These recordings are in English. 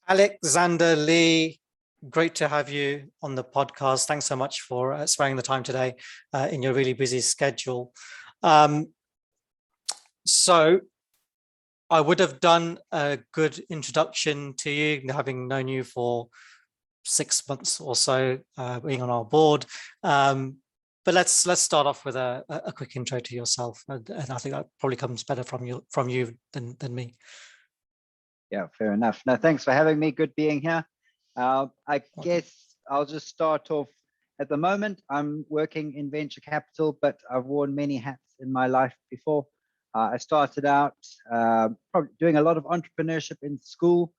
Alexander Lee, great to have you on the podcast. Thanks so much for sparing the time today in your really busy schedule. Um, so I would have done a good introduction to you, having known you for 6 months or so, being on our board. But let's start off with a quick intro to yourself, and I think that probably comes better from you than me. Yeah, fair enough. No, thanks for having me. Good being here. I guess I'll just start off. At the moment, I'm working in venture capital, but I've worn many hats in my life before. I started out probably doing a lot of entrepreneurship in school.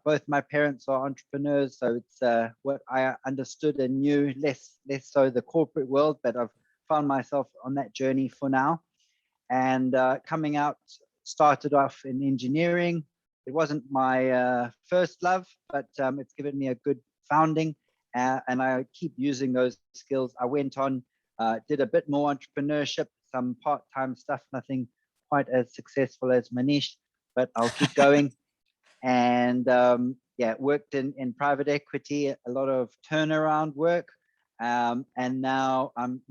Both my parents are entrepreneurs, so it's what I understood and knew, less so the corporate world, but I've found myself on that journey for now. And coming out, started off in engineering. It wasn't my first love, but it's given me a good founding, and I keep using those skills. I went on, did a bit more entrepreneurship, some part-time stuff, nothing quite as successful as Manish, but I'll keep going. And yeah, worked in private equity, a lot of turnaround work, and now I'm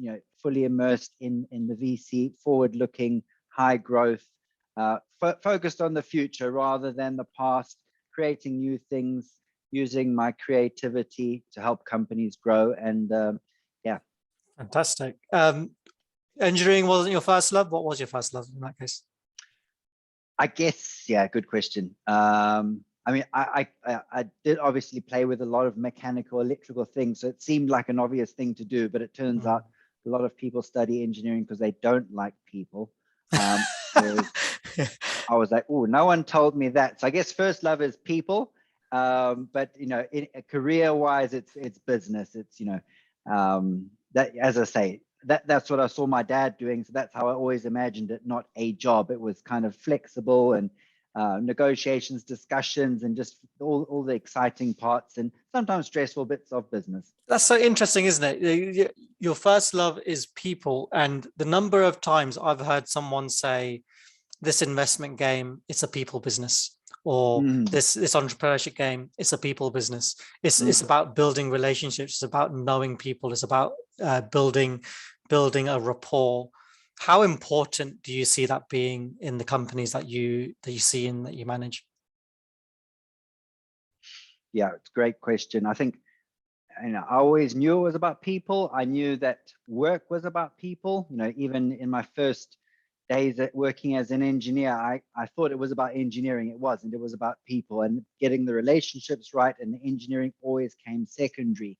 fully immersed in the VC, forward-looking, high growth, focused on the future rather than the past, creating new things, using my creativity to help companies grow. And yeah. Fantastic. Engineering wasn't your first love. What was your first love in that case? I guess, yeah, good question. I mean, I did obviously play with a lot of mechanical, electrical things, so it seemed like an obvious thing to do, but it turns out a lot of people study engineering because they don't like people. I was like, oh, no one told me that. So I guess first love is people, but career-wise, it's business. It's that, as I say, that's what I saw my dad doing. So that's how I always imagined it, not a job. It was kind of flexible and negotiations, discussions, and just all the exciting parts and sometimes stressful bits of business. That's so interesting, isn't it? Your first love is people. And the number of times I've heard someone say, this investment game, it's a people business, or this entrepreneurship game, it's a people business. It's about building relationships. It's about knowing people. It's about building a rapport. How important do you see that being in the companies that you see and that you manage? Yeah, it's a great question. I think I always knew it was about people. I knew that work was about people. Even in my first days at working as an engineer, I thought it was about engineering. It wasn't. It was about people and getting the relationships right, and the engineering always came secondary.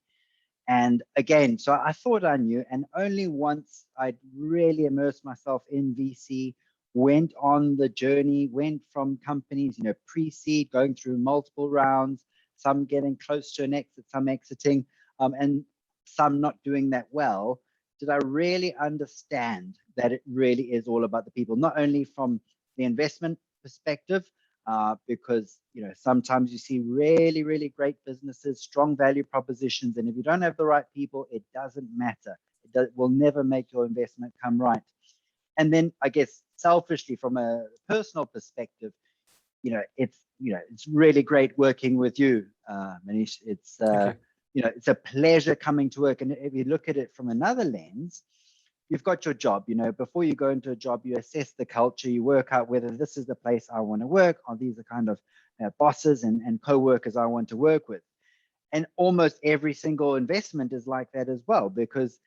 And again, so I thought I knew, and only once I'd really immersed myself in VC, went on the journey, went from companies, pre-seed, going through multiple rounds, some getting close to an exit, some exiting, and some not doing that well, did I really understand that it really is all about the people, not only from the investment perspective, because sometimes you see really, really great businesses, strong value propositions, and if you don't have the right people, it doesn't matter. It will never make your investment come right. And then I guess selfishly, from a personal perspective, it's really great working with you, Manish. It's it's a pleasure coming to work. And if you look at it from another lens, you've got your job. Before you go into a job, you assess the culture, you work out whether this is the place I want to work, or these are kind of bosses and co-workers I want to work with. And almost every single investment is like that as well, because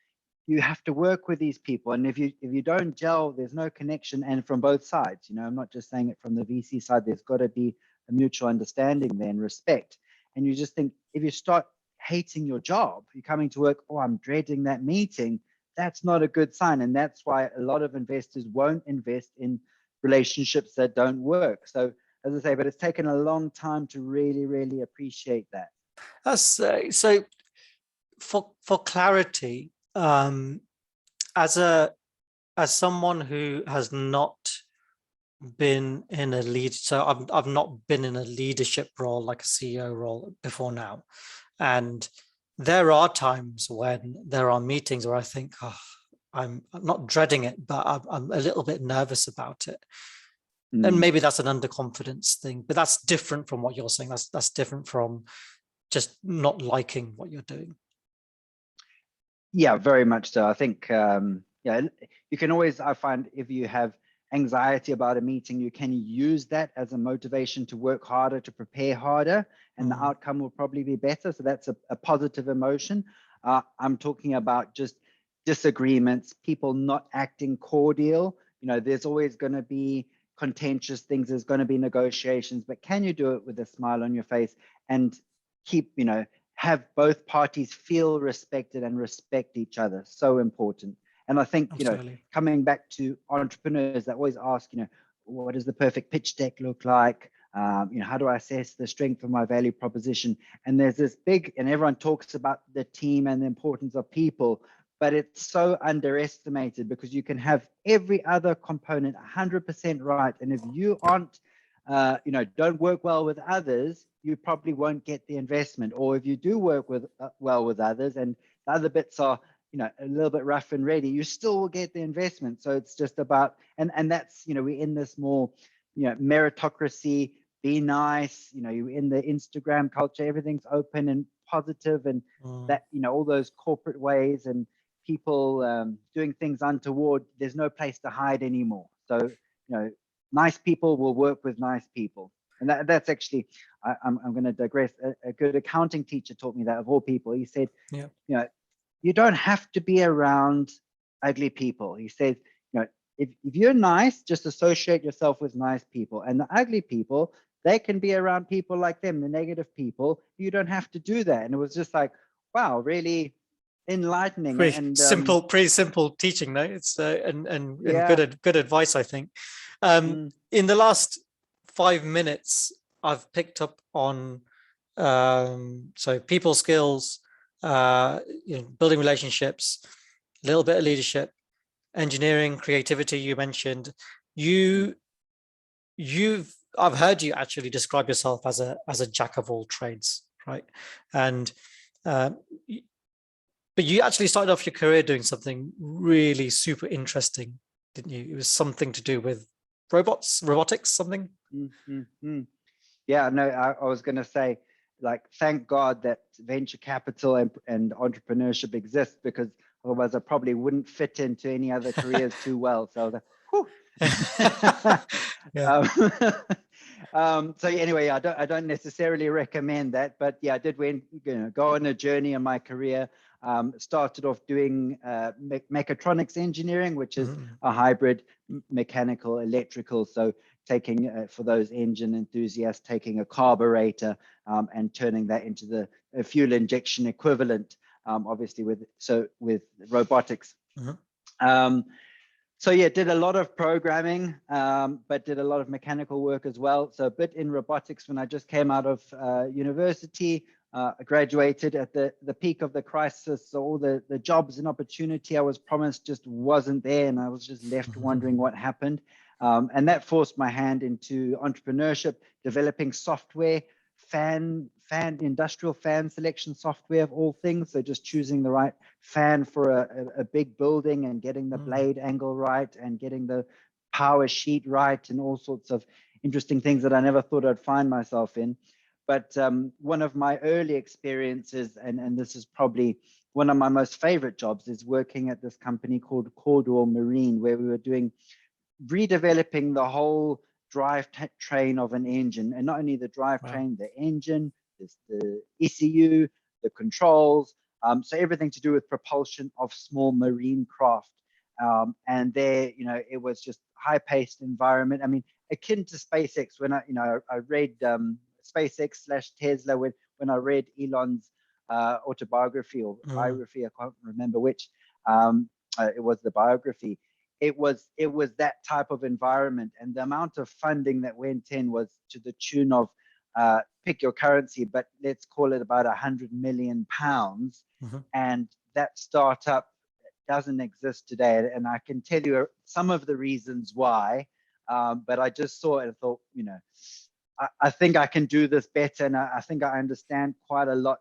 you have to work with these people. And if you don't gel, there's no connection. And from both sides, I'm not just saying it from the VC side, there's got to be a mutual understanding there and respect. And you just think, if you start hating your job, you're coming to work, oh, I'm dreading that meeting, that's not a good sign. And that's why a lot of investors won't invest in relationships that don't work. So as I say, but it's taken a long time to really, really appreciate that. That's so for clarity, as someone who has not been in a lead, so I've not been in a leadership role like a CEO role before now, and there are times when there are meetings where I think, oh, I'm not dreading it, but I'm a little bit nervous about it. And maybe that's an underconfidence thing, but that's different from what you're saying. That's different from just not liking what you're doing. Yeah, very much so. I think, yeah, you can always, I find if you have anxiety about a meeting, you can use that as a motivation to work harder, to prepare harder, and the outcome will probably be better. So that's a positive emotion. I'm talking about just disagreements, people not acting cordial. There's always going to be contentious things, there's going to be negotiations, but can you do it with a smile on your face and keep, have both parties feel respected and respect each other? So important. And I think, Absolutely. Coming back to entrepreneurs that always ask, what does the perfect pitch deck look like? How do I assess the strength of my value proposition? And there's this big, and everyone talks about the team and the importance of people, but it's so underestimated because you can have every other component 100% right. And if you aren't, don't work well with others, you probably won't get the investment. Or if you do work well with others and the other bits are, a little bit rough and ready, you still will get the investment. So it's just about, and that's, we're in this more, meritocracy, be nice, you're in the Instagram culture, everything's open and positive, and that, all those corporate ways and people doing things untoward, there's no place to hide anymore. So, nice people will work with nice people. And that's actually, I'm going to digress. A good accounting teacher taught me that, of all people. He said, you don't have to be around ugly people. He says, if you're nice, just associate yourself with nice people. And the ugly people, they can be around people like them, the negative people. You don't have to do that. And it was just like, wow, really enlightening. Pretty simple teaching, though. It's and good advice, I think. In the last 5 minutes, I've picked up on so people skills, building relationships, a little bit of leadership, engineering, creativity. You mentioned I've heard you actually describe yourself as a jack of all trades, right? And but you actually started off your career doing something really super interesting, didn't you? It was something to do with robotics, something. Yeah, no, I was going to say, thank God that venture capital and entrepreneurship exists, because otherwise I probably wouldn't fit into any other careers too well. So so anyway, I don't necessarily recommend that, but yeah, I did go on a journey in my career. Started off doing mechatronics engineering, which is a hybrid mechanical electrical. So taking for those engine enthusiasts, taking a carburetor and turning that into the fuel injection equivalent, obviously with robotics. So yeah, did a lot of programming, but did a lot of mechanical work as well. So a bit in robotics when I just came out of university. I graduated at the peak of the crisis. So all the jobs and opportunity I was promised just wasn't there, and I was just left wondering what happened. And that forced my hand into entrepreneurship, developing software, industrial fan selection software of all things. So just choosing the right fan for a big building and getting the blade angle right and getting the power sheet right and all sorts of interesting things that I never thought I'd find myself in. But one of my early experiences, and this is probably one of my most favorite jobs, is working at this company called Cordwell Marine, where we were redeveloping the whole drivetrain of an engine, and not only the drivetrain, the engine, the ECU, the controls, so everything to do with propulsion of small marine craft. And there, it was just high-paced environment. I mean, akin to SpaceX. When I read SpaceX/Tesla, when I read Elon's autobiography or biography, I can't remember which. It was the biography. It was that type of environment, and the amount of funding that went in was to the tune of pick your currency, but let's call it about £100 million. And that startup doesn't exist today, and I can tell you some of the reasons why. But I just saw it and thought, I think I can do this better, and I think I understand quite a lot,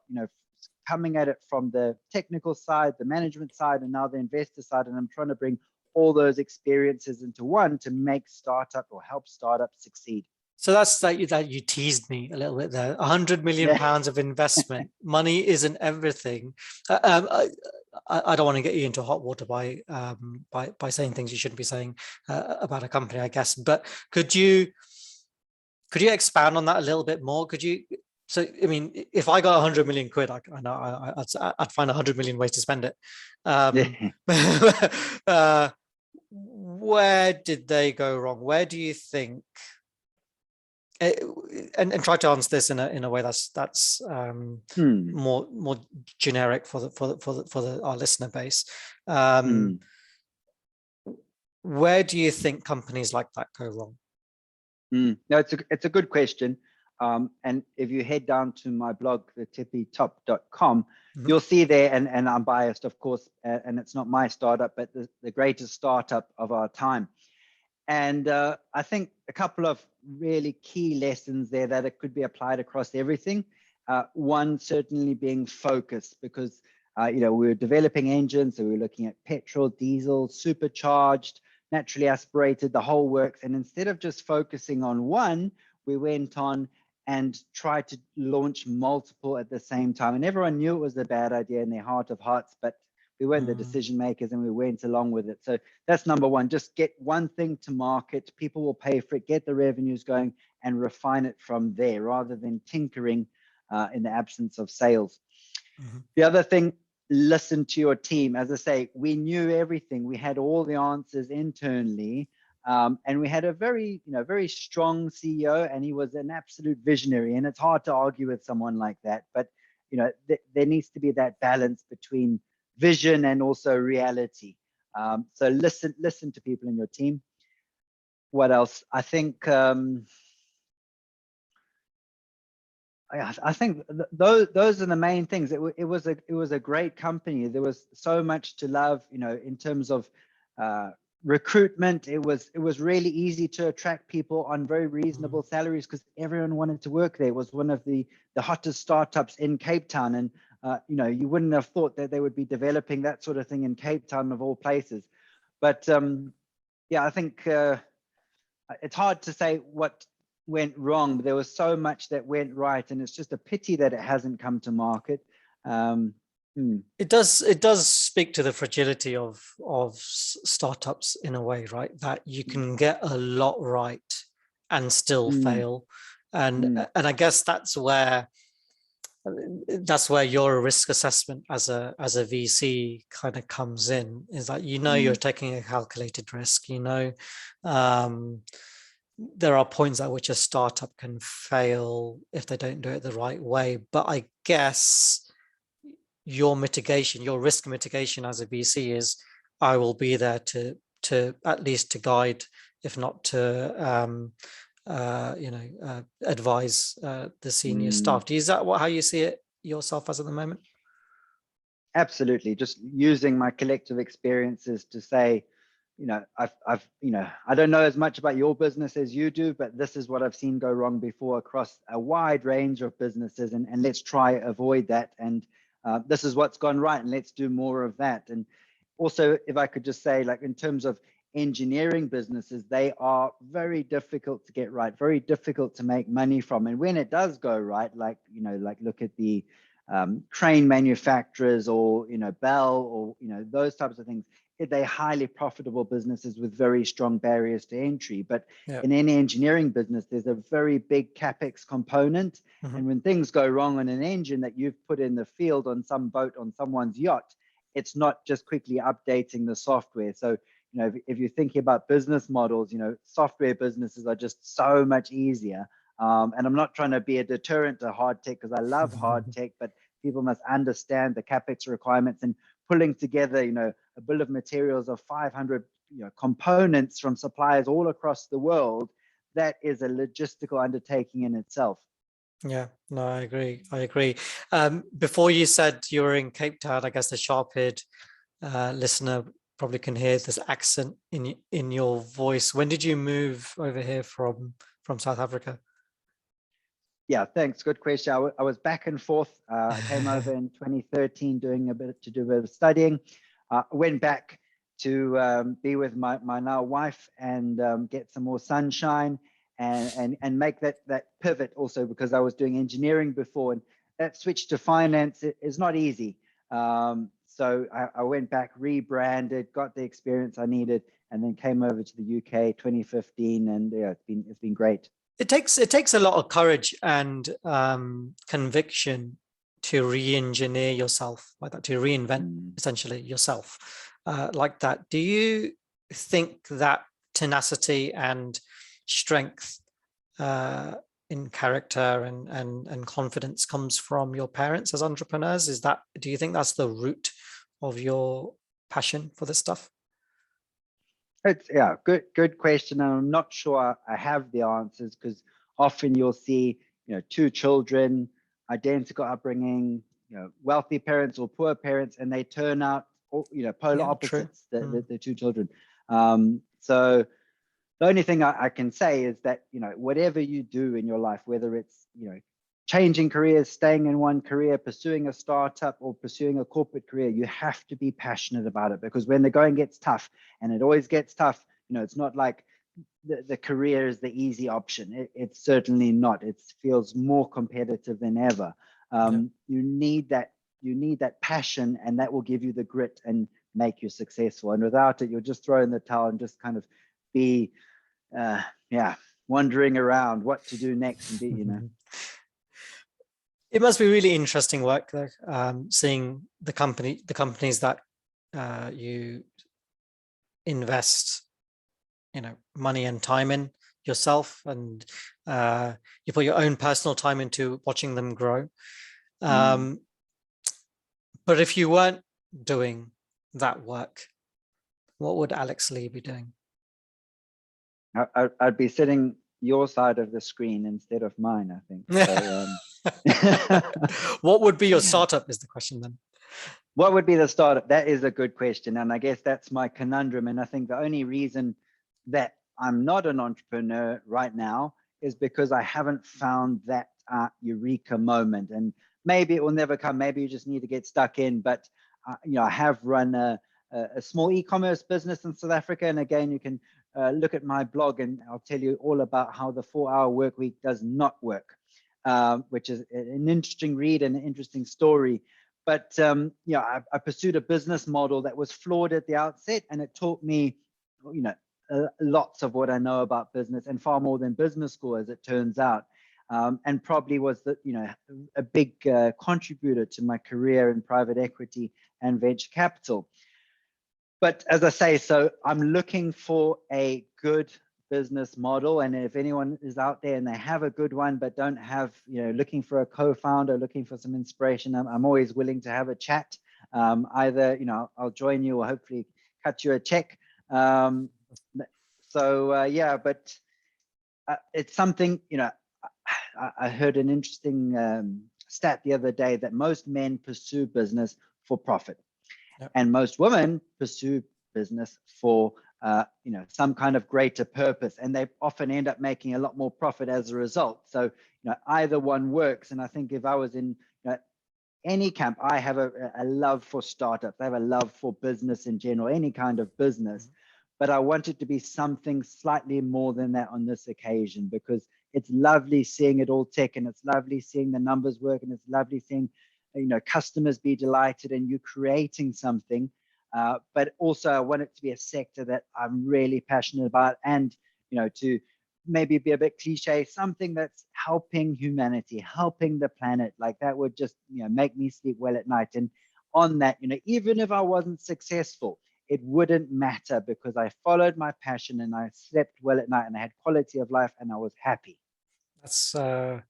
coming at it from the technical side, the management side, and now the investor side, and I'm trying to bring all those experiences into one to make startup or help startups succeed. So that's that you teased me a little bit there. £100 million of investment. Money isn't everything. I don't want to get you into hot water by saying things you shouldn't be saying about a company, I guess. But could you expand on that a little bit more? Could you? So, I mean, if I got 100 million quid, I know I'd find 100 million ways to spend it. Where did they go wrong? Where do you think? And try to answer this in a way that's more generic for our listener base. Where do you think companies like that go wrong? No, it's a good question. And if you head down to my blog, the tippytop.com, you'll see there, and I'm biased, of course, and it's not my startup, but the greatest startup of our time. And I think a couple of really key lessons there that it could be applied across everything. One certainly being focus, because we were developing engines, so we were looking at petrol, diesel, supercharged, naturally aspirated, the whole works. And instead of just focusing on one, we went on and tried to launch multiple at the same time. And everyone knew it was a bad idea in their heart of hearts, but we weren't the decision makers and we went along with it. So that's number one, just get one thing to market. People will pay for it, get the revenues going and refine it from there rather than tinkering in the absence of sales. The other thing, listen to your team. As I say, we knew everything. We had all the answers internally. And we had a very strong CEO, and he was an absolute visionary. And it's hard to argue with someone like that. But, there needs to be that balance between vision and also reality. So listen to people in your team. What else? I think those are the main things. It was a great company. There was so much to love, in terms of recruitment. It was really easy to attract people on very reasonable salaries because everyone wanted to work there. It was one of the hottest startups in Cape Town, and you wouldn't have thought that they would be developing that sort of thing in Cape Town of all places. But I think it's hard to say what went wrong, but there was so much that went right, and it's just a pity that it hasn't come to market. It does speak to the fragility of startups in a way, right? That you can get a lot right and still fail, and I guess that's where your risk assessment as a VC kind of comes in. Is that you're taking a calculated risk. There are points at which a startup can fail if they don't do it the right way, but I guess your risk mitigation as a VC is, I will be there to at least to guide, if not to advise the senior staff. Is that how you see it yourself as at the moment? Absolutely. Just using my collective experiences to say, I don't know as much about your business as you do, but this is what I've seen go wrong before across a wide range of businesses, and let's try avoid that. And this is what's gone right, and let's do more of that. And also, if I could just say, like in terms of engineering businesses, they are very difficult to get right, very difficult to make money from. And when it does go right, like look at the crane manufacturers or Bell or those types of things, they're highly profitable businesses with very strong barriers to entry. But in any engineering business, there's a very big capex component. And when things go wrong on an engine that you've put in the field on some boat on someone's yacht, it's not just quickly updating the software. So if you're thinking about business models, software businesses are just so much easier. And I'm not trying to be a deterrent to hard tech, because I love hard tech, but people must understand the capex requirements, and pulling together, a bill of materials of 500 components from suppliers all across the world. That is a logistical undertaking in itself. Yeah, no, I agree. Before you said you were in Cape Town, I guess the sharp-eared listener probably can hear this accent in your voice. When did you move over here from South Africa? Yeah, thanks. Good question. I was back and forth. I came over in 2013 doing a bit of studying. Went back to be with my now wife and get some more sunshine and make that pivot also, because I was doing engineering before, and that switch to finance is not easy. So I went back, rebranded, got the experience I needed, and then came over to the UK 2015, and yeah, it's been great. It takes a lot of courage and conviction to re-engineer yourself like that, to reinvent essentially yourself like that. Do you think that tenacity and strength in character and confidence comes from your parents as entrepreneurs? Do you think that's the root of your passion for this stuff? Yeah, good question. And I'm not sure I have the answers, because often you'll see, two children, identical upbringing, wealthy parents or poor parents, and they turn out, polar opposites, the two children. So the only thing I can say is that, whatever you do in your life, whether it's, changing careers, staying in one career, pursuing a startup or pursuing a corporate career, you have to be passionate about it, because when the going gets tough, and it always gets tough, it's not like the career is the easy option. It's certainly not. It feels more competitive than ever. You need that passion, and that will give you the grit and make you successful. And without it, you'll just throw in the towel and just kind of be, wandering around what to do next and be, It must be really interesting work though, seeing the companies that you invest, money and time in yourself, and you put your own personal time into watching them grow. But if you weren't doing that work, what would Alex Lee be doing? I'd be sitting your side of the screen instead of mine, I think. So, what would be your startup is the question then? What would be the startup? That is a good question. And I guess that's my conundrum. And I think the only reason that I'm not an entrepreneur right now is because I haven't found that eureka moment. And maybe it will never come. Maybe you just need to get stuck in. But, I have run a small e-commerce business in South Africa. And again, you can look at my blog and I'll tell you all about how the 4-hour work week does not work, which is an interesting read and an interesting story. But I pursued a business model that was flawed at the outset, and it taught me, lots of what I know about business, and far more than business school, as it turns out, and probably was a big contributor to my career in private equity and venture capital. But as I say, so I'm looking for a good business model, and if anyone is out there and they have a good one but don't have, looking for a co-founder, looking for some inspiration, I'm always willing to have a chat. Either I'll join you or hopefully cut you a check. But it's something, I heard an interesting stat the other day that most men pursue business for profit. Yep. And most women pursue business for some kind of greater purpose, and they often end up making a lot more profit as a result. So either one works. And I think if I was in any camp, I have a love for startups. I have a love for business in general, any kind of business. But I want it to be something slightly more than that on this occasion, because it's lovely seeing it all tick, and it's lovely seeing the numbers work, and it's lovely seeing customers be delighted and you creating something. But also I want it to be a sector that I'm really passionate about, and to maybe be a bit cliche, something that's helping humanity, helping the planet. Like that would just make me sleep well at night. And on that, even if I wasn't successful, it wouldn't matter, because I followed my passion and I slept well at night and I had quality of life and I was happy. That's a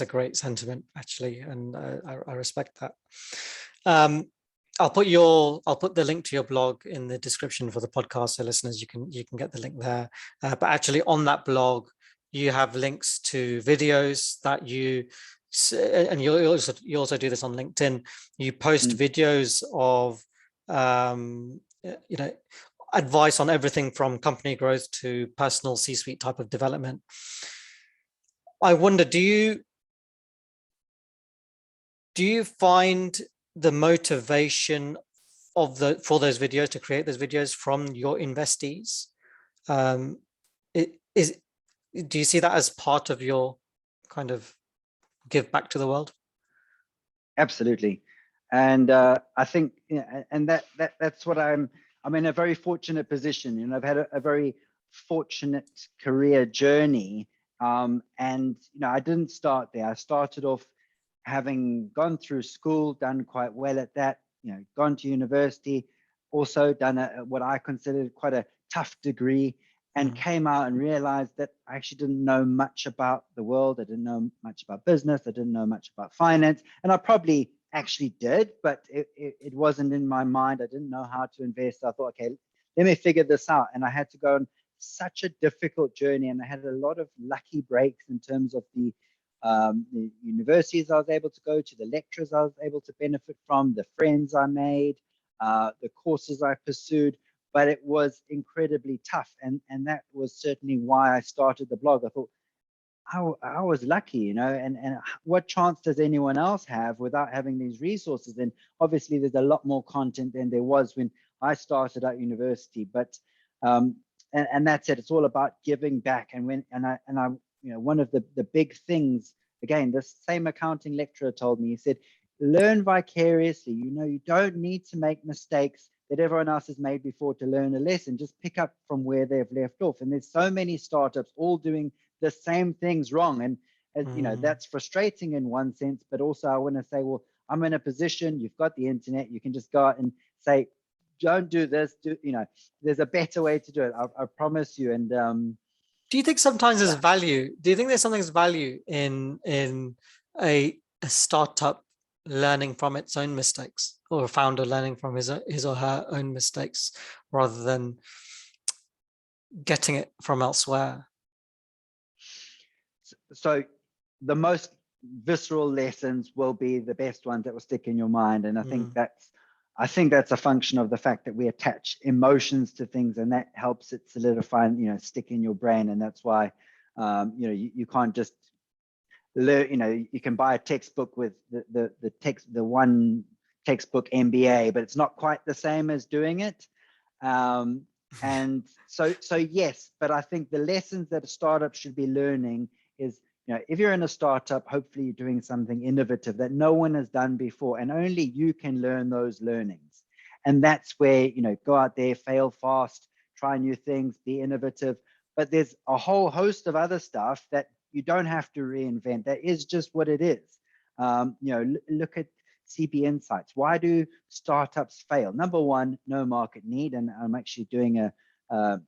great sentiment, actually, and I respect that. I'll put the link to your blog in the description for the podcast, so listeners, you can get the link there. But actually, on that blog, you have links to videos that and you also do this on LinkedIn. You post videos of advice on everything from company growth to personal C-suite type of development. I wonder, do you find the motivation for those videos, to create those videos from your investees? Do you see that as part of your kind of give back to the world? Absolutely. And I think, and that's what I'm in a very fortunate position. I've had a very fortunate career journey. And, I didn't start there. I started off having gone through school, done quite well at that, gone to university, also done what I considered quite a tough degree, and came out and realized that I actually didn't know much about the world. I didn't know much about business. I didn't know much about finance. And I probably actually did, but it wasn't in my mind. I didn't know how to invest. I thought, okay, let me figure this out. And I had to go on such a difficult journey. And I had a lot of lucky breaks in terms of the universities I was able to go to, the lecturers I was able to benefit from, the friends I made, the courses I pursued. But it was incredibly tough. And that was certainly why I started the blog. I thought, I was lucky, and what chance does anyone else have without having these resources? And obviously there's a lot more content than there was when I started at university, but and that's it. It's all about giving back. And one of the big things, again, the same accounting lecturer told me, he said, learn vicariously. You don't need to make mistakes that everyone else has made before to learn a lesson. Just pick up from where they've left off. And there's so many startups all doing the same things wrong. And that's frustrating in one sense, but also I want to say, well, I'm in a position, you've got the internet, you can just go out and say, don't do this, there's a better way to do it. I promise you. And do you think sometimes there's value? Do you think there's something's value in a startup learning from its own mistakes, or a founder learning from his or her own mistakes, rather than getting it from elsewhere? So the most visceral lessons will be the best ones that will stick in your mind. And I think that's a function of the fact that we attach emotions to things, and that helps it solidify and, stick in your brain. And that's why, you can't just learn, you can buy a textbook with the one textbook MBA, but it's not quite the same as doing it. And so yes, but I think the lessons that a startup should be learning is, if you're in a startup, hopefully you're doing something innovative that no one has done before, and only you can learn those learnings. And that's where, go out there, fail fast, try new things, be innovative. But there's a whole host of other stuff that you don't have to reinvent. That is just what it is. Look at CB Insights. Why do startups fail? Number one, no market need. And I'm actually doing a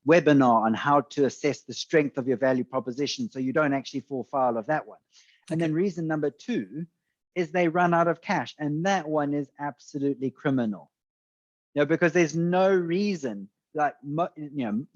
webinar on how to assess the strength of your value proposition, so you don't actually fall foul of that one. And then reason number two is they run out of cash. And that one is absolutely criminal. Because there's no reason, and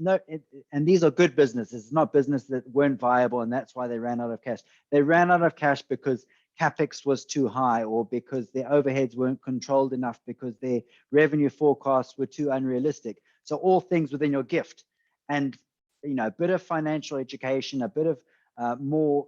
these are good businesses. It's not business that weren't viable, and that's why they ran out of cash. They ran out of cash because CapEx was too high, or because their overheads weren't controlled enough, because their revenue forecasts were too unrealistic. So all things within your gift. And, a bit of financial education, a bit of more,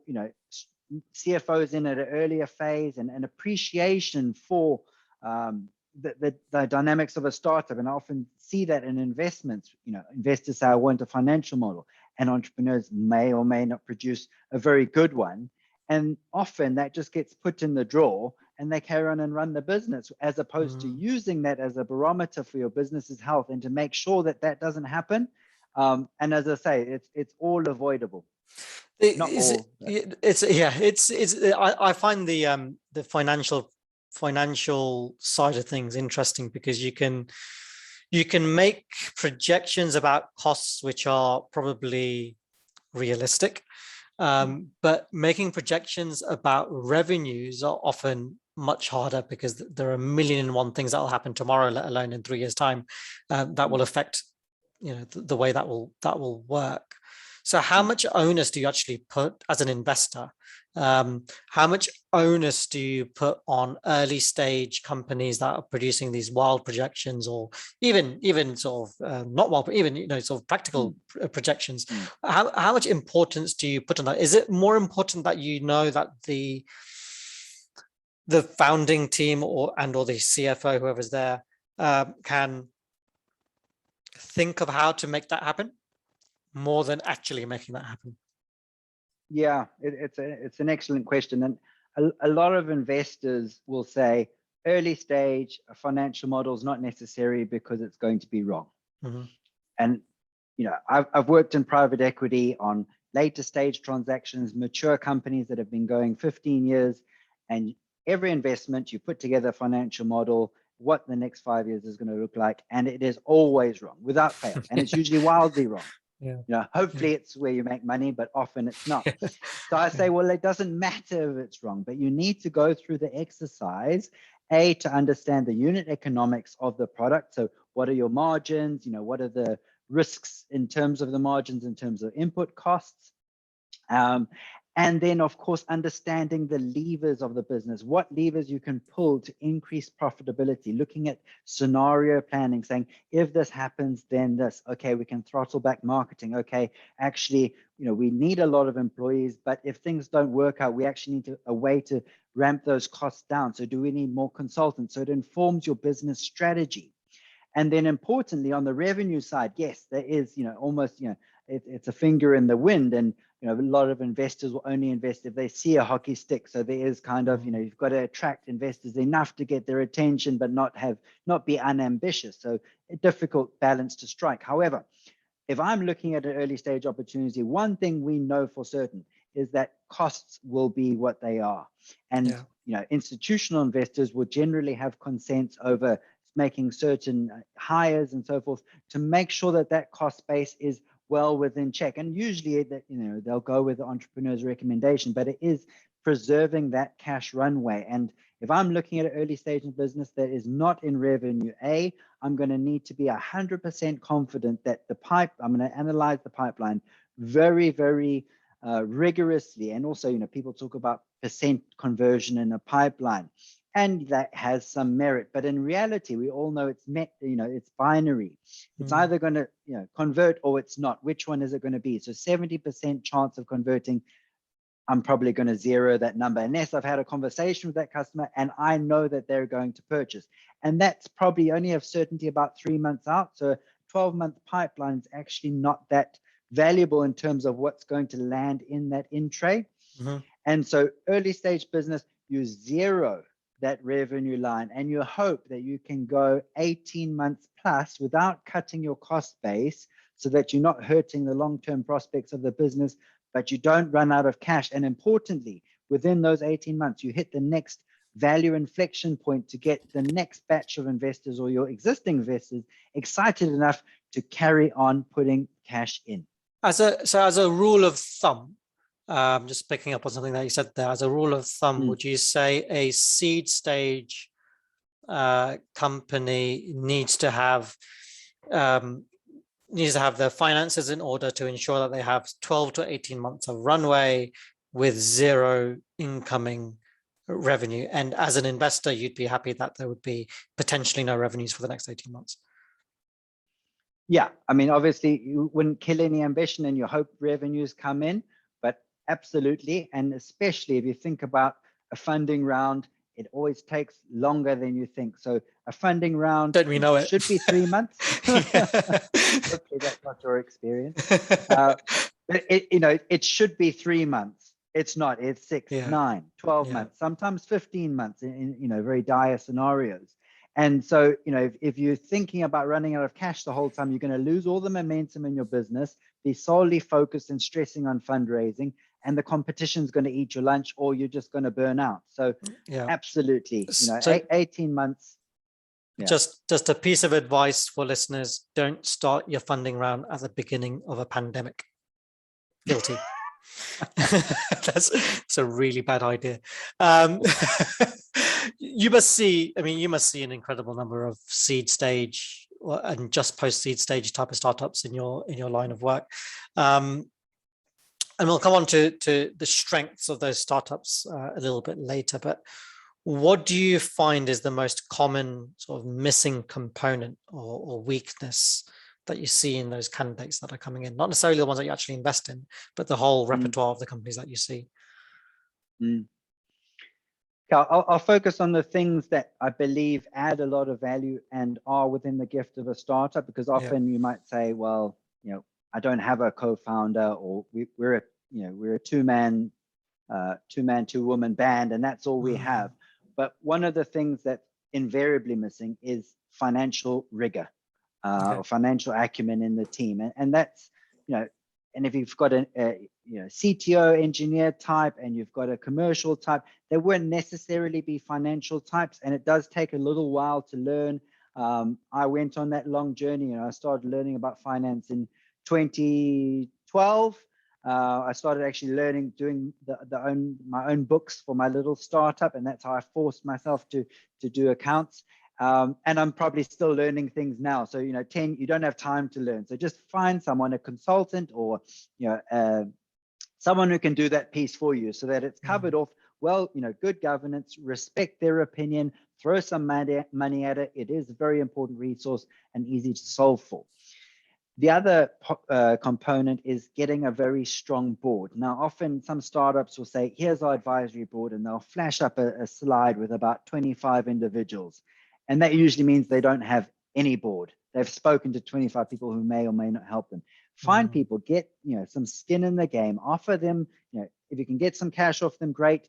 CFOs in at an earlier phase, and an appreciation for the dynamics of a startup. And I often see that in investments. Investors say, I want a financial model, and entrepreneurs may or may not produce a very good one. And often that just gets put in the drawer, and they carry on and run the business, as opposed to using that as a barometer for your business's health, and to make sure that that doesn't happen. And as I say, it's all avoidable. Not all. I find the financial side of things interesting, because you can make projections about costs which are probably realistic, but making projections about revenues are often much harder, because there are a million and one things that will happen tomorrow, let alone in 3 years' time, that will affect the way that will work. So how much onus do you actually put as an investor? How much onus do you put on early stage companies that are producing these wild projections, or even sort of not wild, but even sort of practical projections? How much importance do you put on that? Is it more important that that the founding team or the CFO, whoever's there, can think of how to make that happen more than actually making that happen? Yeah, it's an excellent question. And a lot of investors will say early stage, a financial model is not necessary because it's going to be wrong. Mm-hmm. And, you know, I've worked in private equity on later stage transactions, mature companies that have been going 15 years, and every investment you put together a financial model, what the next 5 years is going to look like, and it is always wrong without fail. And it's usually wildly wrong. Yeah. You know, hopefully it's where you make money, but often it's not. So I say, well, it doesn't matter if it's wrong, but you need to go through the exercise, to understand the unit economics of the product. So what are your margins? You know, what are the risks in terms of the margins, in terms of input costs? And then, of course, understanding the levers of the business, what levers you can pull to increase profitability, looking at scenario planning, saying, if this happens, then this, okay, we can throttle back marketing. Okay, actually, you know, we need a lot of employees, but if things don't work out, we actually need a way to ramp those costs down. So do we need more consultants? So it informs your business strategy. And then importantly, on the revenue side, yes, there is, you know, almost, you know, it's a finger in the wind. And, you know, a lot of investors will only invest if they see a hockey stick. So there is kind of, you know, you've got to attract investors enough to get their attention, but not be unambitious. So a difficult balance to strike. However, if I'm looking at an early stage opportunity, one thing we know for certain is that costs will be what they are. And, you know, institutional investors will generally have consents over making certain hires and so forth to make sure that that cost base is well within check. And usually that, you know, they'll go with the entrepreneur's recommendation, but it is preserving that cash runway. And if I'm looking at an early stage in business that is not in revenue, I'm going to need to be 100% confident that I'm going to analyze the pipeline very, very rigorously. And also, you know, people talk about percent conversion in a pipeline, and that has some merit. But in reality, we all know it's it's binary. It's either going to, you know, convert or it's not. Which one is it going to be? So 70% chance of converting, I'm probably going to zero that number unless I've had a conversation with that customer and I know that they're going to purchase. And that's probably only of certainty about 3 months out. So a 12-month pipeline is actually not that valuable in terms of what's going to land in that in tray. And so early stage business, you zero that revenue line and you hope that you can go 18 months plus without cutting your cost base so that you're not hurting the long-term prospects of the business, but you don't run out of cash. And importantly, within those 18 months, you hit the next value inflection point to get the next batch of investors or your existing investors excited enough to carry on putting cash in. As a rule of thumb, just picking up on something that you said there, as a rule of thumb, would you say a seed stage company needs to have their finances in order to ensure that they have 12 to 18 months of runway with zero incoming revenue? And as an investor, you'd be happy that there would be potentially no revenues for the next 18 months. Yeah, I mean, obviously you wouldn't kill any ambition and you hope revenues come in, but absolutely. And especially if you think about a funding round, it always takes longer than you think. So a funding round should be 3 months. Hopefully that's not your experience. But it should be 3 months. It's not, it's 6, 9, 12 months, sometimes 15 months in very dire scenarios. And so, if you're thinking about running out of cash the whole time, you're going to lose all the momentum in your business, be solely focused and stressing on fundraising, and the competition's going to eat your lunch, or you're just going to burn out. So absolutely, 18 months. Yeah. Just a piece of advice for listeners: don't start your funding round at the beginning of a pandemic. Guilty. That's a really bad idea. You must see an incredible number of seed stage and just post seed stage type of startups in your line of work. And we'll come on to the strengths of those startups a little bit later. But what do you find is the most common sort of missing component or weakness that you see in those candidates that are coming in? Not necessarily the ones that you actually invest in, but the whole repertoire of the companies that you see. I'll focus on the things that I believe add a lot of value and are within the gift of a startup, because often you might say, well, I don't have a co-founder, or we're a two-man, two-woman band, and that's all we have. But one of the things that's invariably missing is financial rigor, or financial acumen in the team, and that's and if you've got a CTO engineer type and you've got a commercial type, they won't necessarily be financial types, and it does take a little while to learn. I went on that long journey, I started learning about finance in 2012. I started actually learning, doing my own books for my little startup, and that's how I forced myself to do accounts. And I'm probably still learning things now. So, you don't have time to learn. So just find someone, a consultant, or, someone who can do that piece for you, so that it's covered off well, good governance, respect their opinion, throw some money at it. It is a very important resource and easy to solve for. The other component is getting a very strong board. Now, often some startups will say, here's our advisory board, and they'll flash up a slide with about 25 individuals. And that usually means they don't have any board. They've spoken to 25 people who may or may not help them. Find people, get some skin in the game, offer them, if you can get some cash off them, great.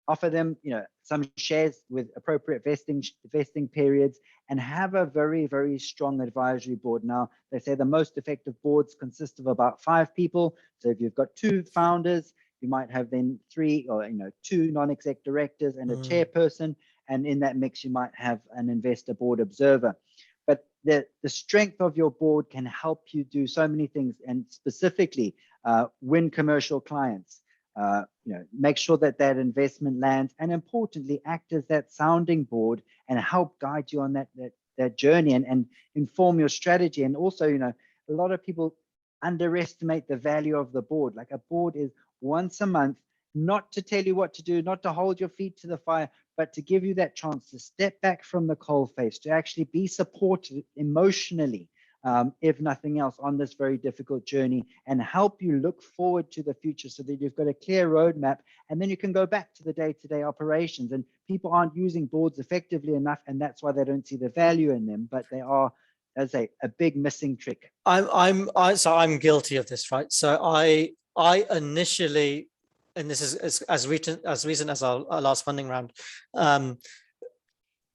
Offer them some shares with appropriate vesting periods, and have a very, very strong advisory board. Now, they say the most effective boards consist of about 5 people. So if you've got 2 founders, you might have then 3 or 2 non-exec directors and a chairperson. And in that mix, you might have an investor board observer. But the strength of your board can help you do so many things, and specifically win commercial clients. Make sure that investment lands, and importantly, act as that sounding board and help guide you on that journey, and inform your strategy. And also, a lot of people underestimate the value of the board. Like, a board is once a month, not to tell you what to do, not to hold your feet to the fire, but to give you that chance to step back from the coalface, to actually be supported emotionally, if nothing else, on this very difficult journey, and help you look forward to the future, so that you've got a clear roadmap, and then you can go back to the day-to-day operations. And people aren't using boards effectively enough, and that's why they don't see the value in them. But they are, as a big missing trick. I'm guilty of this, right? So I initially, and this is as recent as our last funding round, I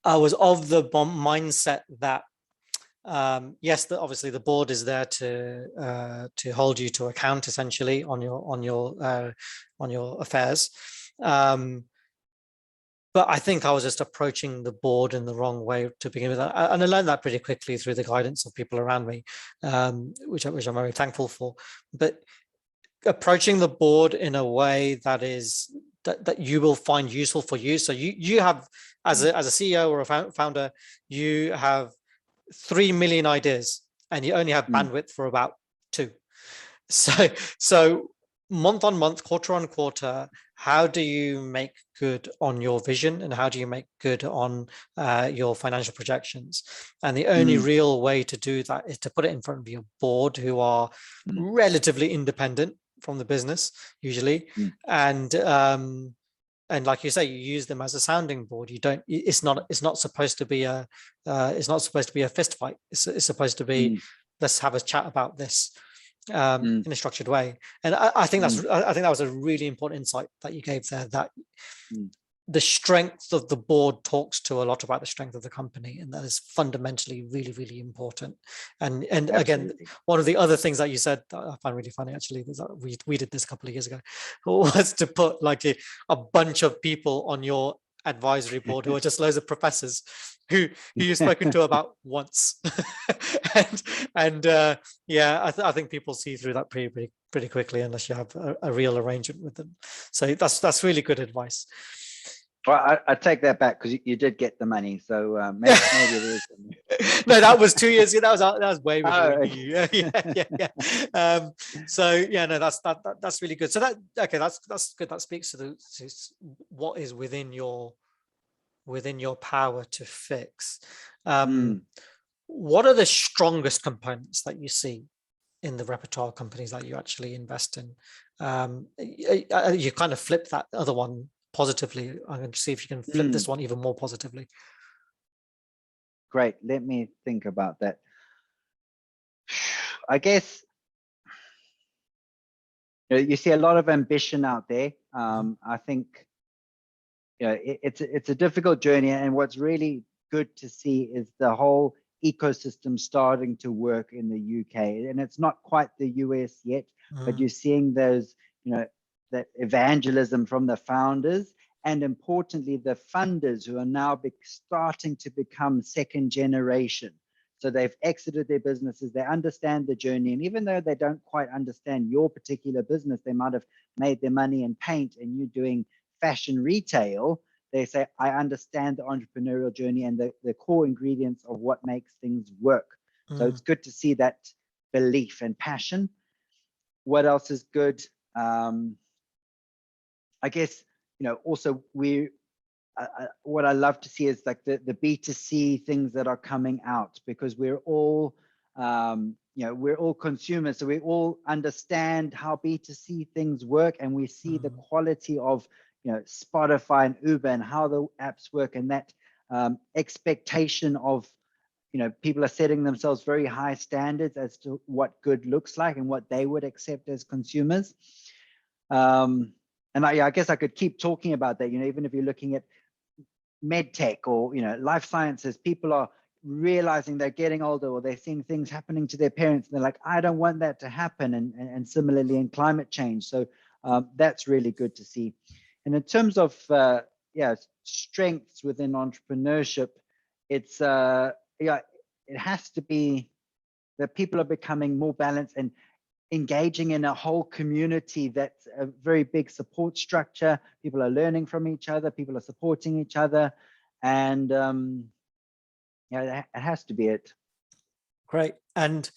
was of the mindset that yes, obviously the board is there to hold you to account, essentially, on your affairs. But I think I was just approaching the board in the wrong way to begin with, and I learned that pretty quickly through the guidance of people around me, which I'm very thankful for. But approaching the board in a way that you will find useful for you. So you have, as a CEO or a founder, you have 3 million ideas, and you only have bandwidth for about 2. So month on month, quarter on quarter, how do you make good on your vision, and how do you make good on your financial projections? And the only real way to do that is to put it in front of your board, who are relatively independent from the business usually, and like you say, you use them as a sounding board. You don't. It's not supposed to be a fist fight. It's supposed to be, let's have a chat about this in a structured way. And I think that was a really important insight that you gave there. That the strength of the board talks to a lot about the strength of the company, and that is fundamentally really, really important. And again, one of the other things that you said that I find really funny, actually, is that we did this a couple of years ago, was to put like a bunch of people on your advisory board who are just loads of professors who you've spoken to about once. and I think people see through that pretty quickly, unless you have a real arrangement with them. So that's really good advice. Well, I take that back, because you did get the money, so maybe it is. No, that was 2 years ago. That was way before you. Yeah. So yeah, no, that's really good. So that's good. That speaks to what is within your power to fix. What are the strongest components that you see in the repertoire companies that you actually invest in? You kind of flip that other one positively? I'm going to see if you can flip this one even more positively. Great. Let me think about that. I guess you see a lot of ambition out there. I think it's a difficult journey, and what's really good to see is the whole ecosystem starting to work in the UK, and it's not quite the US yet, but you're seeing those, that evangelism from the founders, and importantly, the funders who are now starting to become second generation. So they've exited their businesses, they understand the journey, and even though they don't quite understand your particular business, they might have made their money in paint and you're doing fashion retail, they say, I understand the entrepreneurial journey and the core ingredients of what makes things work. So it's good to see that belief and passion. What else is good? I guess, also what I love to see is like the B2C things that are coming out, because we're all, we're all consumers. So we all understand how B2C things work, and we see the quality of, Spotify and Uber and how the apps work, and that expectation of, people are setting themselves very high standards as to what good looks like and what they would accept as consumers. And I guess I could keep talking about that, even if you're looking at medtech or, life sciences, people are realizing they're getting older, or they're seeing things happening to their parents, and they're like, I don't want that to happen. And similarly in climate change. So that's really good to see. And in terms of, strengths within entrepreneurship, it's, it has to be that people are becoming more balanced and engaging in a whole community that's a very big support structure. People are learning from each other, people are supporting each other, and it has to be it. Great. And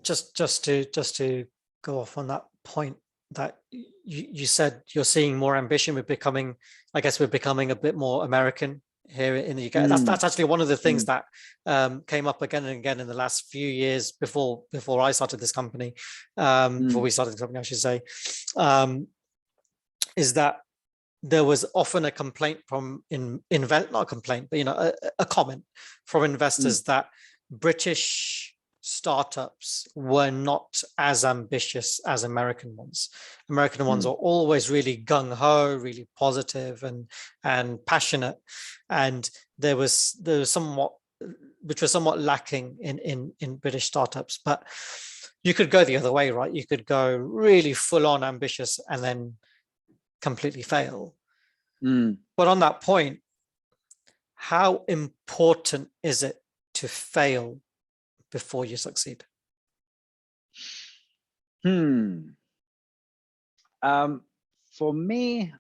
just to go off on that point, that you said you're seeing more ambition. We're becoming a bit more American here in the UK. That's actually one of the things that came up again and again in the last few years before I started this company, before we started the company, I should say, is that there was often a complaint from not a complaint, but a comment from investors that British startups were not as ambitious as American ones. American ones are always really gung-ho, really positive and passionate, and there was somewhat, which was somewhat lacking in British startups. But you could go the other way, right? You could go really full-on ambitious and then completely fail. But on that point, how important is it to fail before you succeed? For me,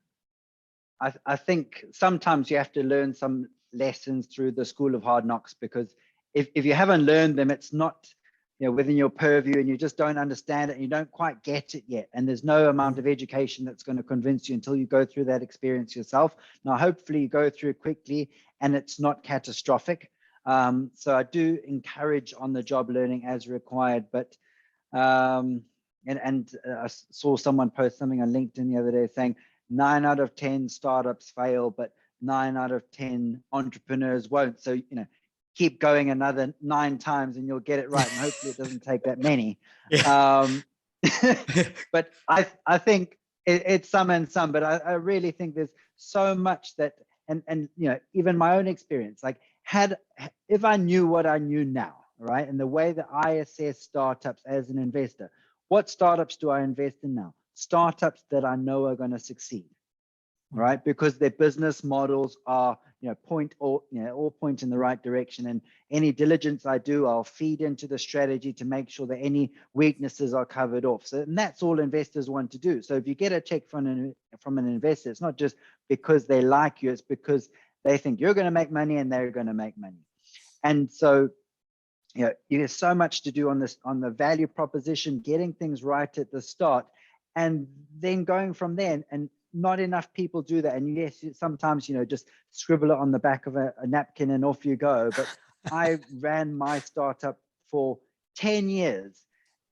I think sometimes you have to learn some lessons through the school of hard knocks, because if you haven't learned them, it's not within your purview, and you just don't understand it, and you don't quite get it yet, and there's no amount of education that's going to convince you until you go through that experience yourself. Now hopefully you go through it quickly and it's not catastrophic. So I do encourage on-the-job learning as required, but I saw someone post something on LinkedIn the other day saying 9 out of 10 startups fail, but 9 out of 10 entrepreneurs won't. So keep going another 9 times and you'll get it right, and hopefully it doesn't take that many. But I think it's some and some, but I really think there's so much that, and even my own experience, like if I knew what I knew now, right, and the way that I assess startups as an investor, what startups do I invest in now? Startups that I know are going to succeed, right? Because their business models are, all point in the right direction. And any diligence I do, I'll feed into the strategy to make sure that any weaknesses are covered off. So, and that's all investors want to do. So if you get a check from an investor, it's not just because they like you, it's because they think you're going to make money and they're going to make money. And so, there's so much to do on the value proposition, getting things right at the start, and then going from there. And not enough people do that. And yes, sometimes, just scribble it on the back of a napkin and off you go. But I ran my startup for 10 years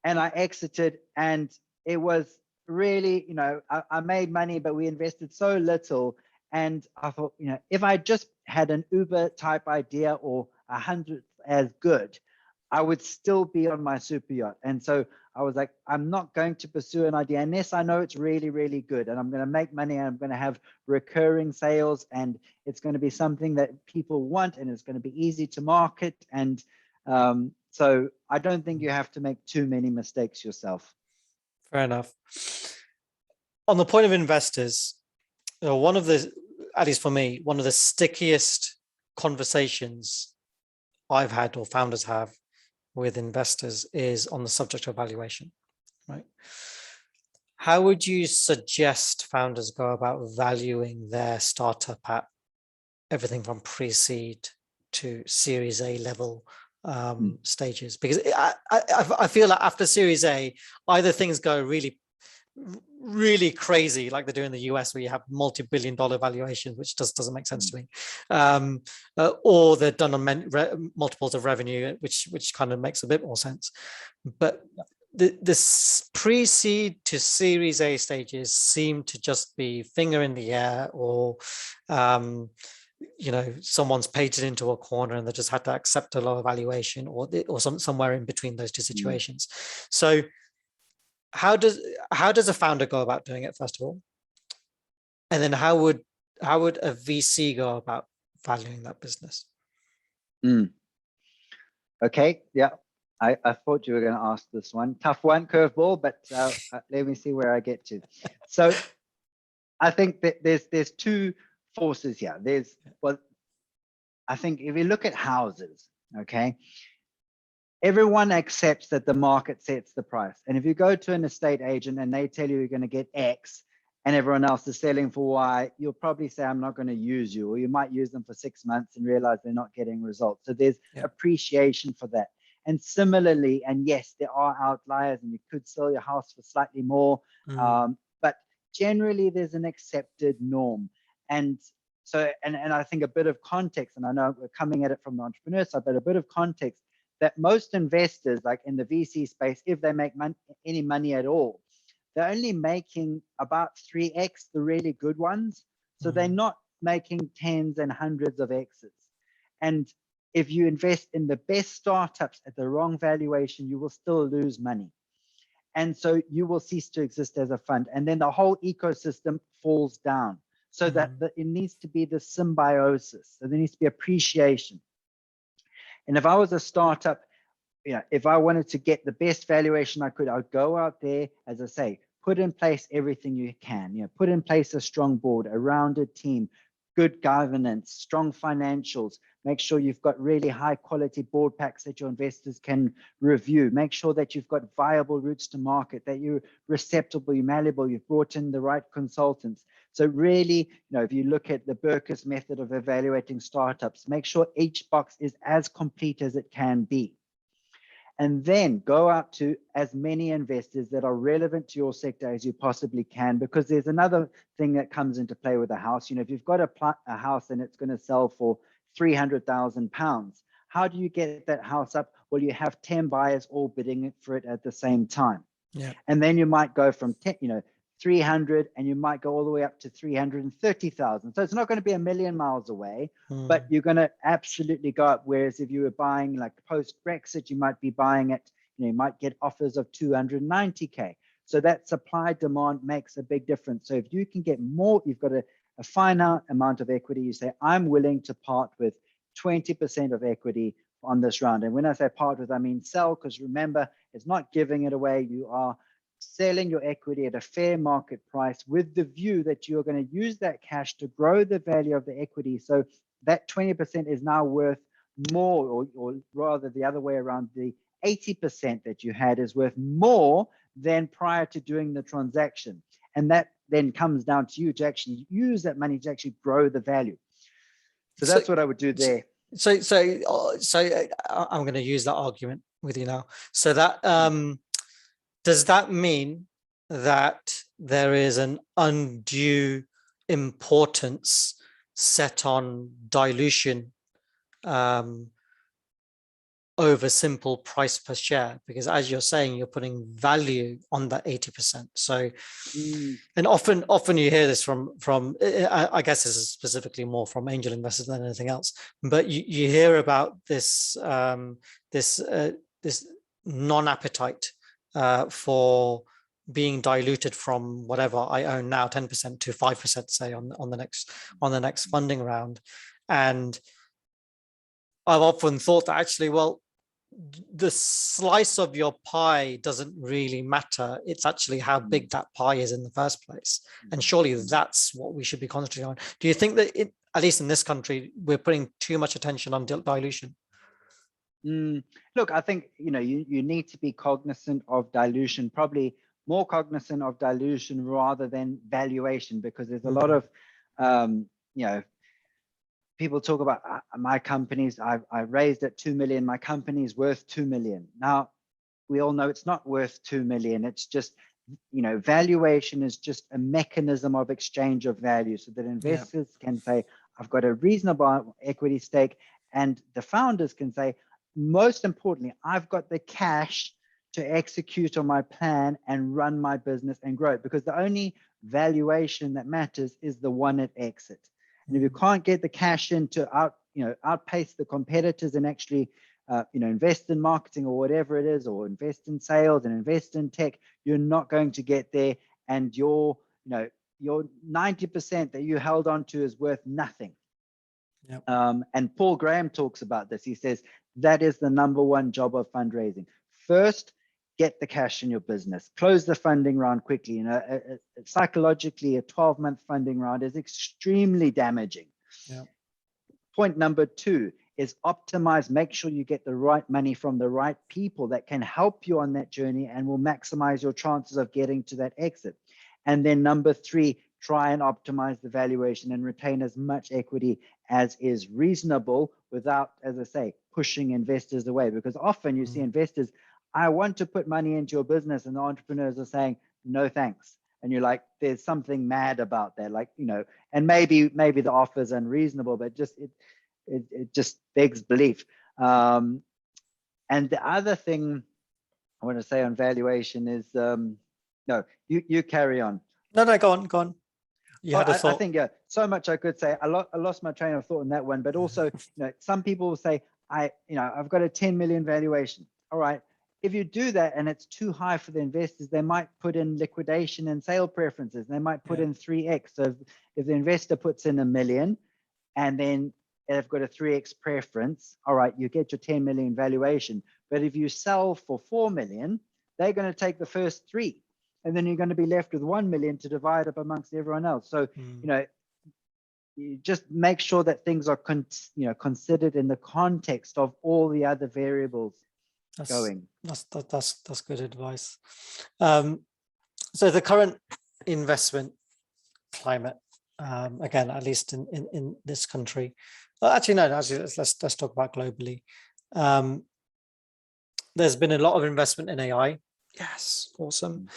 and I exited, and it was really, I made money, but we invested so little. And I thought, if I just had an Uber type idea or 100th as good, I would still be on my super yacht. And so I was like, I'm not going to pursue an idea unless I know it's really, really good and I'm going to make money and I'm going to have recurring sales and it's going to be something that people want and it's going to be easy to market. And so I don't think you have to make too many mistakes yourself. Fair enough. On the point of investors, one of the, at least for me, one of the stickiest conversations I've had or founders have with investors is on the subject of valuation, right? How would you suggest founders go about valuing their startup at everything from pre-seed to Series A level stages? Because I feel like after Series A, either things go really crazy, like they do in the US, where you have multi-billion-dollar valuations, which doesn't make sense to me, or they're done on multiples of revenue, which kind of makes a bit more sense. But the pre-seed to Series A stages seem to just be finger in the air, or someone's painted into a corner and they just had to accept a lower valuation, or somewhere in between those two situations. So how does a founder go about doing it, first of all? And then how would a VC go about valuing that business? Okay, yeah. I thought you were going to ask this one. Tough one, curveball, but let me see where I get to. So I think that there's two forces here. I think if you look at houses, okay, everyone accepts that the market sets the price. And if you go to an estate agent and they tell you you're going to get X and everyone else is selling for Y, you'll probably say, I'm not going to use you, or you might use them for 6 months and realize they're not getting results. So there's appreciation for that. And similarly, and yes, there are outliers and you could sell your house for slightly more, but generally there's an accepted norm. And so, and I think a bit of context, and I know we're coming at it from the entrepreneur side, but a bit of context, that most investors, like in the VC space, if they make any money at all, they're only making about 3x the really good ones. So they're not making tens and hundreds of X's. And if you invest in the best startups at the wrong valuation, you will still lose money. And so you will cease to exist as a fund. And then the whole ecosystem falls down. So that it needs to be the symbiosis. So there needs to be appreciation. And if I was a startup, if I wanted to get the best valuation I could, I would go out there, as I say, put in place everything you can, put in place a strong board, a rounded team, good governance, strong financials, make sure you've got really high quality board packs that your investors can review, make sure that you've got viable routes to market, that you're receptible, you're malleable, you've brought in the right consultants. So really, if you look at the Berkus method of evaluating startups, make sure each box is as complete as it can be. And then go out to as many investors that are relevant to your sector as you possibly can, because there's another thing that comes into play with a house. If you've got a house and it's going to sell for £300,000, how do you get that house up? Well, you have 10 buyers all bidding for it at the same time. Yeah. And then you might go from 300 and you might go all the way up to 330,000. So it's not going to be a million miles away, but you're going to absolutely go up. Whereas if you were buying like post Brexit, you might be buying it, you might get offers of 290K. So that supply demand makes a big difference. So if you can get more, you've got a finite amount of equity, you say, I'm willing to part with 20% of equity on this round. And when I say part with, I mean sell, because remember, it's not giving it away. You are selling your equity at a fair market price with the view that you're going to use that cash to grow the value of the equity. So that 20% is now worth more, or rather the other way around, the 80% that you had is worth more than prior to doing the transaction. And that then comes down to you to actually use that money to actually grow the value. So that's what I would do there. So I'm going to use that argument with you now. So that does that mean that there is an undue importance set on dilution over simple price per share, because as you're saying, you're putting value on that 80%. So, and often you hear this from I guess this is specifically more from angel investors than anything else, but you hear about this this non-appetite for being diluted from whatever I own now, 10% to 5%, say on the next funding round. And I've often thought that actually, well, the slice of your pie doesn't really matter. It's actually how big that pie is in the first place. And surely that's what we should be concentrating on. Do you think that, at least in this country, we're putting too much attention on dilution? Look, I think, you need to be cognizant of dilution, probably more cognizant of dilution rather than valuation, because there's a lot of, people talk about my companies. I raised at 2 million. My company is worth 2 million. Now, we all know it's not worth 2 million. It's just, valuation is just a mechanism of exchange of value, so that investors can say, I've got a reasonable equity stake, and the founders can say, most importantly, I've got the cash to execute on my plan and run my business and grow it, because the only valuation that matters is the one at exit. And if you can't get the cash in to outpace the competitors and actually, invest in marketing or whatever it is, or invest in sales and invest in tech, you're not going to get there. And your 90% that you held on to is worth nothing. Yep. And Paul Graham talks about this. He says that is the number one job of fundraising. First, get the cash in your business, close the funding round quickly. Psychologically, a 12-month funding round is extremely damaging. Yeah. Point number 2 is optimize, make sure you get the right money from the right people that can help you on that journey and will maximize your chances of getting to that exit. And then number 3, try and optimize the valuation and retain as much equity as is reasonable without, as I say, pushing investors away. Because often you see investors, I want to put money into your business, and the entrepreneurs are saying, no, thanks. And you're like, there's something mad about that. Like, and maybe the offer is unreasonable, but it just begs belief. And the other thing I want to say on valuation is, no, you carry on. No, go on. You had a thought. I think, so much I could say. I lost my train of thought on that one, but also, some people will say, I've got a 10 million valuation. All right. If you do that and it's too high for the investors, they might put in liquidation and sale preferences. They might put in 3x. So if the investor puts in $1 million and then they've got a 3x preference, all right, you get your 10 million valuation. But if you sell for 4 million, they're going to take the first 3. And then you're going to be left with 1 million to divide up amongst everyone else. So, you just make sure that things are considered in the context of all the other variables going. That's good advice. So the current investment climate, again, at least in this country, let's talk about globally. There's been a lot of investment in AI. Yes, awesome.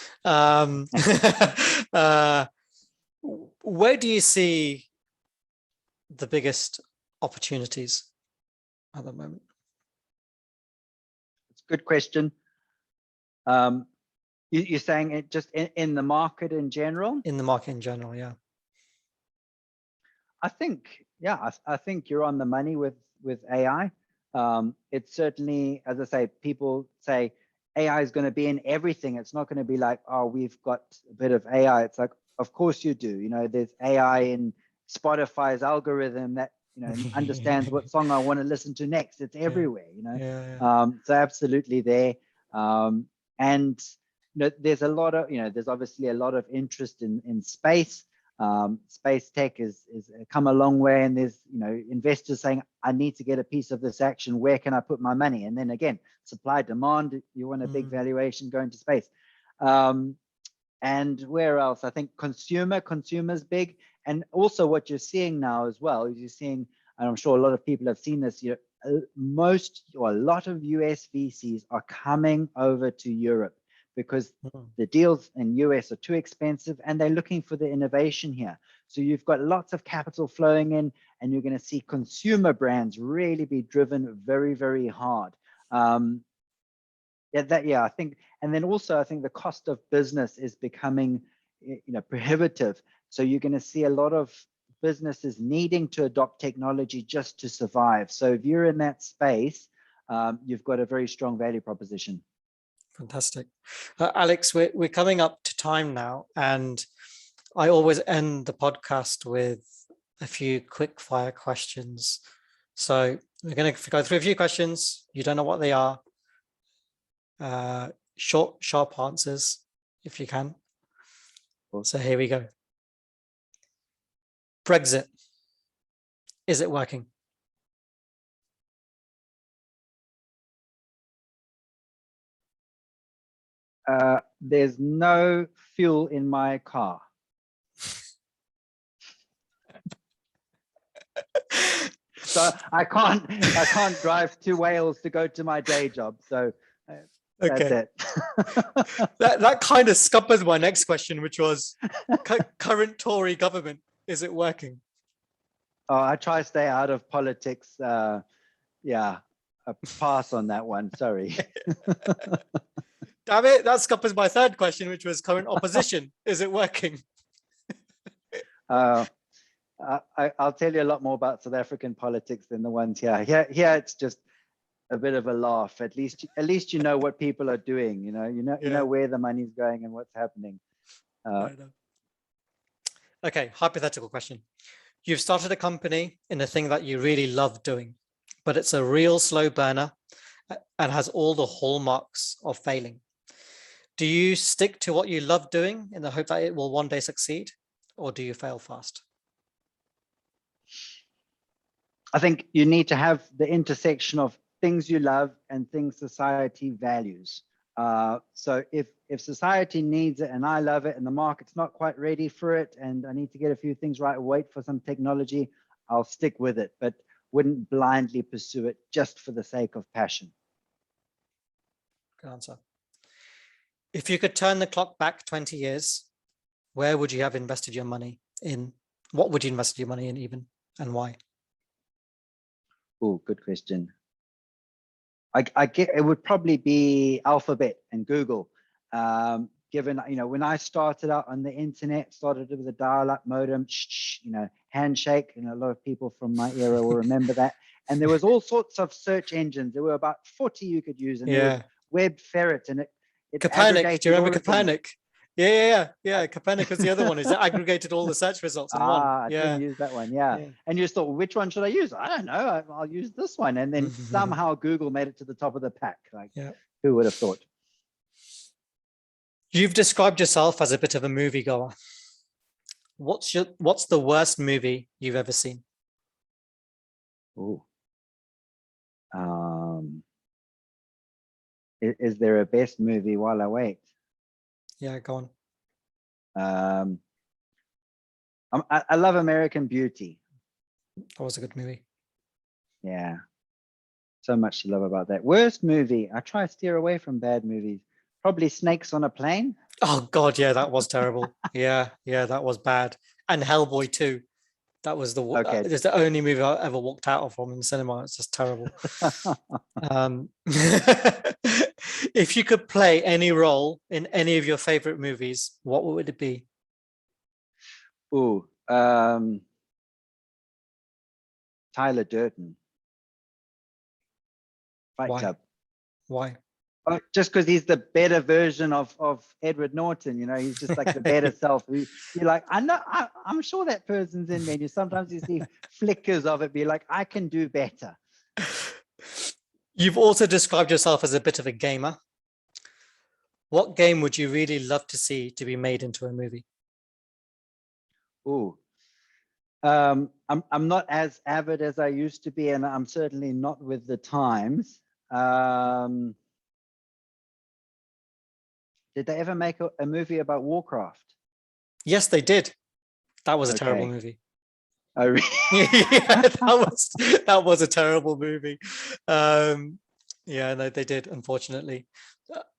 Where do you see the biggest opportunities at the moment? It's a good question. You're saying it just in the market in general? In the market in general, yeah. I think you're on the money with AI. It's certainly, as I say, people say AI is going to be in everything. It's not going to be like, oh, we've got a bit of AI. It's like, of course you do. There's AI in Spotify's algorithm that understands what song I want to listen to next. It's everywhere. So absolutely there. And there's a lot of there's obviously a lot of interest in space. Space tech is come a long way, and there's investors saying, I need to get a piece of this action. Where can I put my money? And then again, supply demand. You want a big valuation going to space. And where else? I think consumer's big. And also what you're seeing now as well is you're seeing, and I'm sure a lot of people have seen this, a lot of US VCs are coming over to Europe because the deals in US are too expensive and they're looking for the innovation here. So you've got lots of capital flowing in, and you're going to see consumer brands really be driven very, very hard. Yeah, I think, and then also I think the cost of business is becoming, prohibitive. So you're going to see a lot of businesses needing to adopt technology just to survive. So if you're in that space, you've got a very strong value proposition. Fantastic. Alex, we're coming up to time now, and I always end the podcast with a few quick fire questions. So we're going to go through a few questions. You don't know what they are. Short, sharp answers, if you can. So here we go. Brexit. Is it working? There's no fuel in my car. So I can't drive to Wales to go to my day job. So that's it. that kind of scuppers my next question, which was current Tory government. Is it working? Oh, I try to stay out of politics. Yeah, a pass on that one. Sorry. Damn it, that scuppers my third question, which was current opposition. Is it working? I'll tell you a lot more about South African politics than the ones here. Here it's just a bit of a laugh. At least you know what people are doing. You know where the money's going and what's happening. Okay, hypothetical question. You've started a company in a thing that you really love doing, but it's a real slow burner and has all the hallmarks of failing. Do you stick to what you love doing in the hope that it will one day succeed, or do you fail fast? I think you need to have the intersection of things you love and things society values. So if society needs it and I love it and the market's not quite ready for it and I need to get a few things right, wait for some technology, I'll stick with it, but wouldn't blindly pursue it just for the sake of passion. Good answer. If you could turn the clock back 20 years, where would you have invested your money in? What would you invest your money in even, and why? Oh, good question. I get it would probably be Alphabet and Google. Given, when I started out on the internet, started with a dial-up modem, handshake, a lot of people from my era will remember that. And there was all sorts of search engines. There were about 40 you could use, and there was Web Ferret, and it Copernic. Do you remember Copernic? Yeah. Copernic was the other one. Is it aggregated all the search results in one? I didn't use that one. Yeah. And you just thought, which one should I use? I don't know. I'll use this one. And then somehow Google made it to the top of the pack. Who would have thought? You've described yourself as a bit of a moviegoer. What's the worst movie you've ever seen? Oh. Is there a best movie while I wait? Yeah, go on. I love American Beauty. That was a good movie. Yeah. So much to love about that. Worst movie. I try to steer away from bad movies. Probably Snakes on a Plane. Oh God, yeah, that was terrible. yeah, that was bad. And Hellboy 2. That was it's the only movie I ever walked out of from in the cinema. It's just terrible. If you could play any role in any of your favorite movies, what would it be? Ooh, Tyler Durden. Fight Club. Why? Just because he's the better version of Edward Norton, he's just like the better self. You're like, I'm sure that person's in there. Sometimes you see flickers of it, be like, I can do better. You've also described yourself as a bit of a gamer. What game would you really love to see to be made into a movie? Ooh. I'm not as avid as I used to be, and I'm certainly not with the times. Did they ever make a movie about Warcraft? Yes, they did. That was a terrible movie. Oh, really? Yeah, that was a terrible movie. Yeah, no, they did, unfortunately.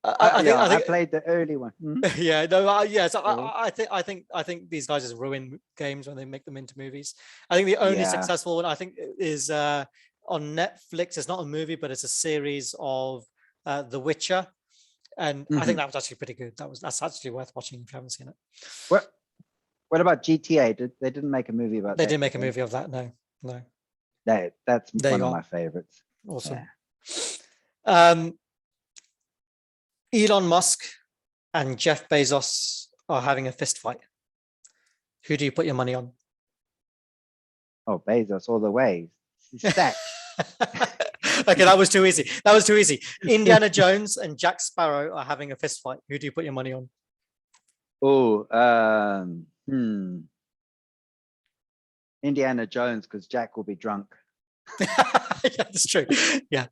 I played the early one. Yeah, no, yes. I think these guys just ruin games when they make them into movies. I think the only successful one I think is on Netflix. It's not a movie, but it's a series of The Witcher. And I think that was actually pretty good. That's actually worth watching if you haven't seen it. What about GTA? They didn't make a movie about They that? didn't make a movie of that. No. That's There one you of are. my favorites. Awesome. Yeah. Elon Musk and Jeff Bezos are having a fist fight. Who do you put your money on? Oh, Bezos all the way. Stacked. Okay, that was too easy. Indiana Jones and Jack Sparrow are having a fist fight. Who do you put your money on? Oh, Indiana Jones, because Jack will be drunk. Yeah, that's true. Yeah,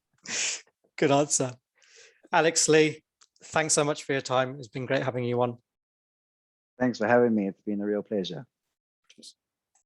good answer. Alex Lee, thanks so much for your time. It's been great having you on. Thanks for having me. It's been a real pleasure.